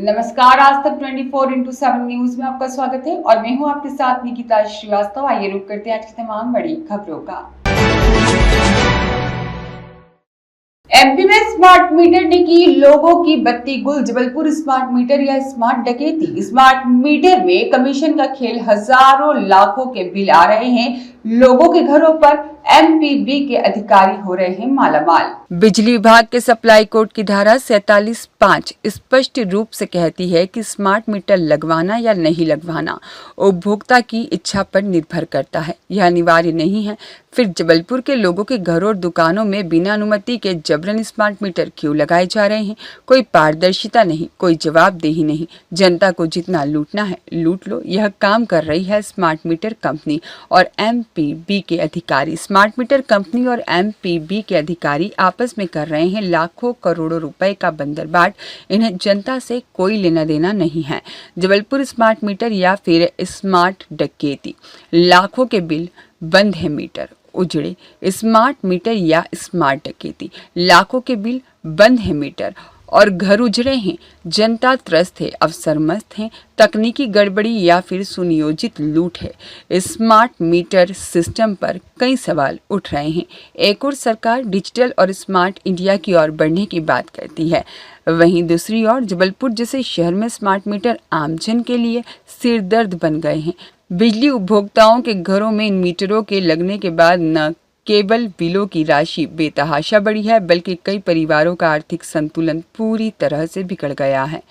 नमस्कार, आज तक 24/7 न्यूज में आपका स्वागत है और मैं हूं आपके साथ निकिता श्रीवास्तव। आइए रुक करते हैं आज की तमाम बड़ी खबरों का। एमपी में स्मार्ट मीटर ने की लोगों की बत्ती गुल। जबलपुर स्मार्ट मीटर या स्मार्ट डकैती। स्मार्ट मीटर में कमीशन का खेल, हजारों लाखों के बिल आ रहे हैं लोगों के घरों पर। एमपीबी के अधिकारी हो रहे हैं मालामाल। बिजली विभाग के सप्लाई कोड की धारा 47(5) स्पष्ट रूप से कहती है कि स्मार्ट मीटर लगवाना या नहीं लगवाना उपभोक्ता की इच्छा पर निर्भर करता है, यह अनिवार्य नहीं है। फिर जबलपुर के लोगों के घरों और दुकानों में बिना अनुमति के जबरन स्मार्ट मीटर क्यों लगाए जा रहे हैं? कोई पारदर्शिता नहीं, कोई जवाबदेही नहीं। जनता को जितना लूटना है लूट लो, यह काम कर रही है स्मार्ट मीटर कंपनी और एमपीबी के अधिकारी। स्मार्ट मीटर कंपनी और एमपीबी के अधिकारी आपस में कर रहे हैं लाखों करोड़ों रुपए का बंदरबाट। इन्हें जनता से कोई लेना देना नहीं है। जबलपुर स्मार्ट मीटर या फिर स्मार्ट डकैती। लाखों के बिल, बंद है मीटर, उजड़े। स्मार्ट मीटर या स्मार्ट डकैती। लाखों के बिल, बंद है मीटर और घर उजड़े हैं। जनता त्रस्त है, अफसर मस्त हैं। तकनीकी गड़बड़ी या फिर सुनियोजित लूट है। स्मार्ट मीटर सिस्टम पर कई सवाल उठ रहे हैं। एक और सरकार डिजिटल और स्मार्ट इंडिया की ओर बढ़ने की बात करती है, वहीं दूसरी ओर जबलपुर जैसे शहर में स्मार्ट मीटर आमजन के लिए सिरदर्द बन गए हैं। बिजली उपभोक्ताओं के घरों में इन मीटरों के लगने के बाद न केवल बिलों की राशि बेतहाशा बढ़ी है, बल्कि कई परिवारों का आर्थिक संतुलन पूरी तरह से बिगड़ गया है।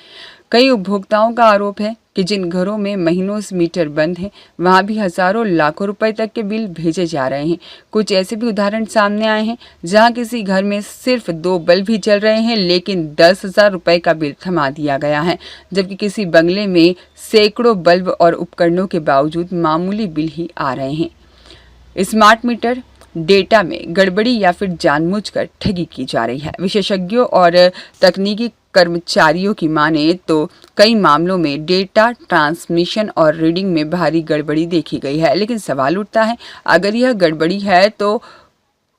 कई उपभोक्ताओं का आरोप है कि जिन घरों में महीनों से मीटर बंद हैं, वहां भी हजारों लाखों रुपए तक के बिल भेजे जा रहे हैं। कुछ ऐसे भी उदाहरण सामने आए हैं जहां किसी घर में सिर्फ 2 बल्ब ही जल रहे हैं, लेकिन 10,000 रुपए का बिल थमा दिया गया है, जबकि किसी बंगले में सैकड़ों बल्ब और उपकरणों के बावजूद मामूली बिल ही आ रहे हैं। स्मार्ट मीटर डेटा में गड़बड़ी या फिर जानबूझकर ठगी की जा रही है। विशेषज्ञों और तकनीकी कर्मचारियों की माने तो कई मामलों में डेटा ट्रांसमिशन और रीडिंग में भारी गड़बड़ी देखी गई है। लेकिन सवाल उठता है, अगर यह गड़बड़ी है तो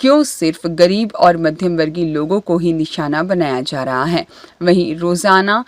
क्यों सिर्फ गरीब और मध्यम वर्गीय लोगों को ही निशाना बनाया जा रहा है? वहीं रोजाना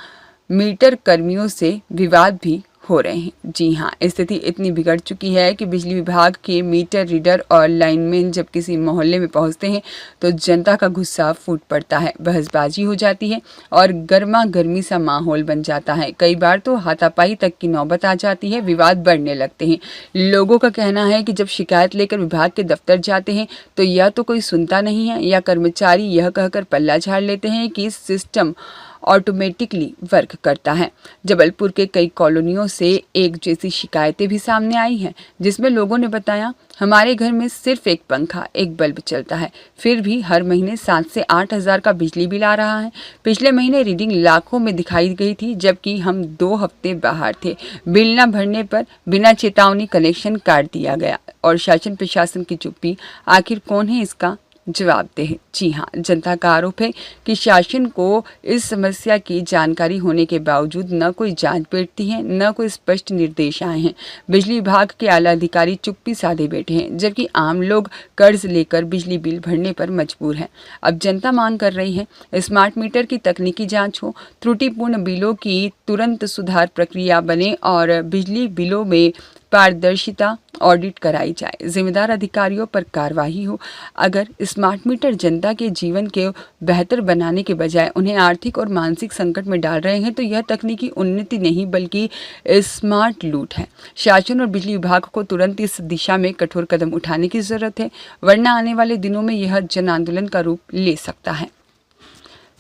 मीटर कर्मियों से विवाद भी हो रहे हैं। जी हाँ, स्थिति इतनी बिगड़ चुकी है कि बिजली विभाग के मीटर रीडर और लाइनमैन जब किसी मोहल्ले में पहुंचते हैं तो जनता का गुस्सा फूट पड़ता है, बहसबाजी हो जाती है और गर्मा गर्मी सा माहौल बन जाता है। कई बार तो हाथापाई तक की नौबत आ जाती है, विवाद बढ़ने लगते हैं। लोगों का कहना है कि जब शिकायत लेकर विभाग के दफ्तर जाते हैं तो या तो कोई सुनता नहीं है या कर्मचारी यह कहकर पल्ला झाड़ लेते हैं कि सिस्टम ऑटोमेटिकली वर्क करता है। जबलपुर के कई कॉलोनियों से एक जैसी शिकायतें भी सामने आई हैं, जिसमें लोगों ने बताया, हमारे घर में सिर्फ एक पंखा, एक बल्ब चलता है, फिर भी हर महीने 7 से 8 हज़ार का बिजली बिल आ रहा है। पिछले महीने रीडिंग लाखों में दिखाई गई थी, जबकि हम 2 हफ्ते बाहर थे। बिल न भरने पर बिना चेतावनी कनेक्शन काट दिया गया और शासन प्रशासन की चुप्पी। आखिर कौन है इसका जवाबदेह? जी हाँ, जनता का आरोप है कि शासन को इस समस्या की जानकारी होने के बावजूद न कोई जांच बैठती है, न कोई स्पष्ट निर्देश आए हैं। बिजली विभाग के आला अधिकारी चुप्पी साधे बैठे हैं, जबकि आम लोग कर्ज लेकर बिजली बिल भरने पर मजबूर हैं। अब जनता मांग कर रही है स्मार्ट मीटर की तकनीकी जांच हो, त्रुटिपूर्ण बिलों की तुरंत सुधार प्रक्रिया बने और बिजली बिलों में पारदर्शिता ऑडिट कराई जाए, जिम्मेदार अधिकारियों पर कार्रवाई हो। अगर स्मार्ट मीटर जनता के जीवन के बेहतर बनाने के बजाय उन्हें आर्थिक और मानसिक संकट में डाल रहे हैं तो यह तकनीकी उन्नति नहीं बल्कि स्मार्ट लूट है। शासन और बिजली विभाग को तुरंत इस दिशा में कठोर कदम उठाने की जरूरत है, वरना आने वाले दिनों में यह जन आंदोलन का रूप ले सकता है।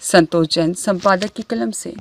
संतोष जैन, संपादक की कलम से।